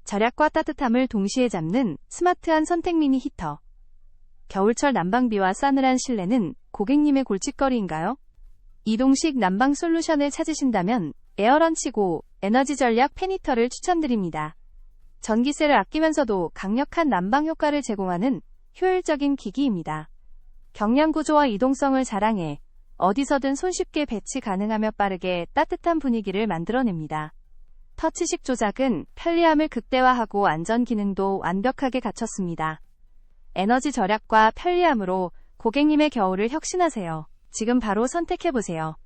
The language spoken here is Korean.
절약과 따뜻함을 동시에 잡는 스마트한 선택 미니 히터. 겨울철 난방비와 싸늘한 실내는 고객님의 골칫거리인가요? 이동식 난방 솔루션을 찾으신다면 에어런치고 에너지 전략 팬히터를 추천드립니다. 전기세를 아끼면서도 강력한 난방 효과를 제공하는 효율적인 기기입니다. 경량 구조와 이동성을 자랑해 어디서든 손쉽게 배치 가능하며 빠르게 따뜻한 분위기를 만들어냅니다. 터치식 조작은 편리함을 극대화하고 안전 기능도 완벽하게 갖췄습니다. 에너지 절약과 편리함으로 고객님의 겨울을 혁신하세요. 지금 바로 선택해보세요.